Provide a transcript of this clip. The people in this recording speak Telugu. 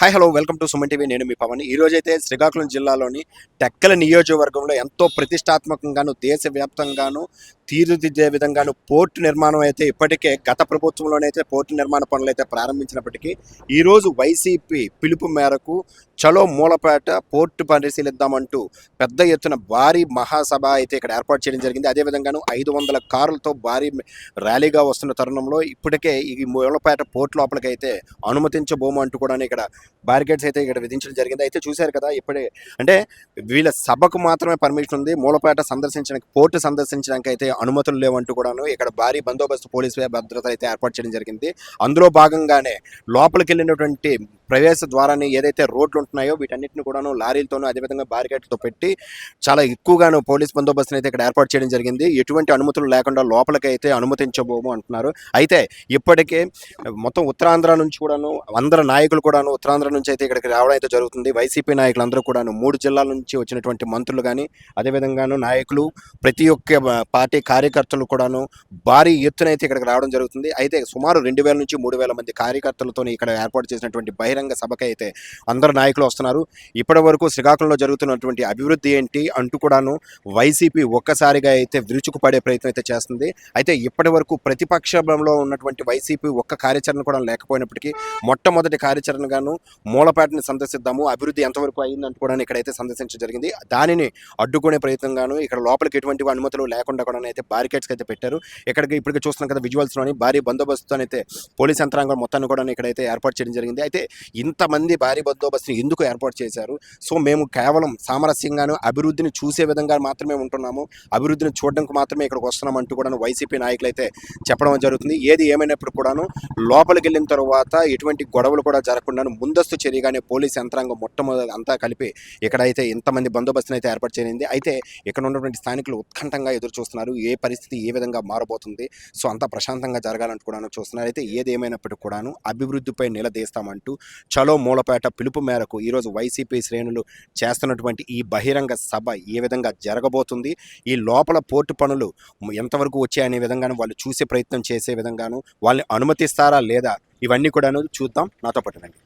Hi hello welcome to Suman TV. నేను మీ పవన్. ఈ రోజైతే శ్రీకాకుళం జిల్లాలోని టెక్కల నియోజకవర్గంలో ఎంతో ప్రతిష్టాత్మకంగాను దేశవ్యాప్తంగాను తీర్చిదిద్దే విధంగాను పోర్టు నిర్మాణం అయితే ఇప్పటికే గత ప్రభుత్వంలోనైతే పోర్టు నిర్మాణ పనులు అయితే ప్రారంభించినప్పటికీ ఈరోజు వైసీపీ పిలుపు మేరకు చలో మూలపేట పోర్టు పరిశీలిద్దామంటూ పెద్ద ఎత్తున భారీ మహాసభ అయితే ఇక్కడ ఏర్పాటు చేయడం జరిగింది. అదేవిధంగాను 500 కార్లతో భారీ ర్యాలీగా వస్తున్న తరుణంలో ఇప్పటికే ఈ మూలపేట పోర్టు లోపలికి అయితే అనుమతించబోము అంటూ కూడా ఇక్కడ బారికేడ్స్ అయితే ఇక్కడ విధించడం జరిగింది. అయితే చూశారు కదా, ఇప్పుడే అంటే వీళ్ళ సభకు మాత్రమే పర్మిషన్ ఉంది, మూలపేట సందర్శించడానికి పోర్టు సందర్శించడానికి అయితే అనుమతులు లేవంటూ కూడాను ఇక్కడ భారీ బందోబస్తు పోలీసు భద్రత అయితే ఏర్పాటు చేయడం జరిగింది. అందులో భాగంగానే లోపలికి వెళ్ళినటువంటి ప్రవేశ ద్వారాన్ని ఏదైతే రోడ్లు ఉంటున్నాయో వీటన్నిటిని కూడాను లారీలతోనూ అదేవిధంగా బారికేడ్లతో పెట్టి చాలా ఎక్కువగాను పోలీస్ బందోబస్తుని అయితే ఇక్కడ ఏర్పాటు చేయడం జరిగింది. ఎటువంటి అనుమతులు లేకుండా లోపలికి అయితే అనుమతించబోము అంటున్నారు. అయితే ఇప్పటికే మొత్తం ఉత్తరాంధ్ర నుంచి కూడాను అందరు నాయకులు కూడాను ఉత్తరాంధ్ర నుంచి అయితే ఇక్కడికి రావడం అయితే జరుగుతుంది. వైసీపీ నాయకులందరూ కూడాను 3 జిల్లాల నుంచి వచ్చినటువంటి మంత్రులు కానీ అదేవిధంగాను నాయకులు ప్రతి ఒక్క పార్టీ కార్యకర్తలు కూడాను భారీ ఎత్తున అయితే ఇక్కడికి రావడం జరుగుతుంది. అయితే సుమారు 2000 నుంచి 3000 మంది కార్యకర్తలతో ఇక్కడ ఏర్పాటు చేసినటువంటి బహిరంగ సభకి అయితే అందరు నాయకులు వస్తున్నారు. ఇప్పటి వరకు శ్రీకాకుళంలో జరుగుతున్నటువంటి అభివృద్ధి ఏంటి అంటూ కూడాను వైసీపీ ఒక్కసారిగా అయితే విరుచుకుపడే ప్రయత్నం అయితే చేస్తుంది. అయితే ఇప్పటి వరకు ప్రతిపక్షంలో ఉన్నటువంటి వైసీపీ ఒక్క కార్యాచరణ కూడా లేకపోయినప్పటికీ మొట్టమొదటి కార్యాచరణగాను మూలపేటని సందర్శిద్దాము, అభివృద్ధి ఎంతవరకు అయిందంటూ కూడా ఇక్కడైతే సందర్శించడం జరిగింది. దానిని అడ్డుకునే ప్రయత్నంగాను ఇక్కడ లోపలికి ఎటువంటి అనుమతులు లేకుండా కూడా అయితే బారికేడ్స్ అయితే పెట్టారు. ఇక్కడికి ఇప్పటికే చూస్తున్నాం కదా విజువల్స్లోని భారీ బందోబస్తుతో అయితే పోలీస్ యంత్రాంగం మొత్తాన్ని కూడా ఇక్కడైతే ఏర్పాటు చేయడం జరిగింది. అయితే ఇంతమంది భారీ బందోబస్తుని ఎందుకు ఏర్పాటు చేశారు? సో మేము కేవలం సామరస్యంగాను అభివృద్ధిని చూసే విధంగా మాత్రమే ఉంటున్నాము, అభివృద్ధిని చూడడానికి మాత్రమే ఇక్కడికి వస్తున్నాం అంటూ కూడా వైసీపీ నాయకులు అయితే చెప్పడం జరుగుతుంది. ఏది ఏమైనప్పుడు కూడాను లోపలికి వెళ్ళిన తర్వాత ఎటువంటి గొడవలు కూడా జరగకుండా ముందస్తు చర్యగానే పోలీస్ యంత్రాంగం మొట్టమొదటి అంతా కలిపి ఇక్కడైతే ఇంతమంది బందోబస్తుని అయితే ఏర్పాటు చేయండి. అయితే ఇక్కడ ఉన్నటువంటి స్థానికులు ఉత్కంఠంగా ఎదురు చూస్తున్నారు, ఏ పరిస్థితి ఏ విధంగా మారబోతుంది, సో అంతా ప్రశాంతంగా జరగాలంటూ కూడా చూస్తున్నారు. అయితే ఏది ఏమైనప్పటికీ కూడాను అభివృద్ధిపై నిలదీస్తామంటూ చలో మూలపేట పిలుపు మేరకు ఈరోజు వైసీపీ శ్రేణులు చేస్తున్నటువంటి ఈ బహిరంగ సభ ఏ విధంగా జరగబోతుంది, ఈ లోపల పోర్టు పనులు ఎంతవరకు వచ్చాయనే విధంగాను వాళ్ళు చూసే ప్రయత్నం చేసే విధంగాను వాళ్ళని అనుమతిస్తారా లేదా, ఇవన్నీ కూడాను చూద్దాం. నాతో పాటునండి.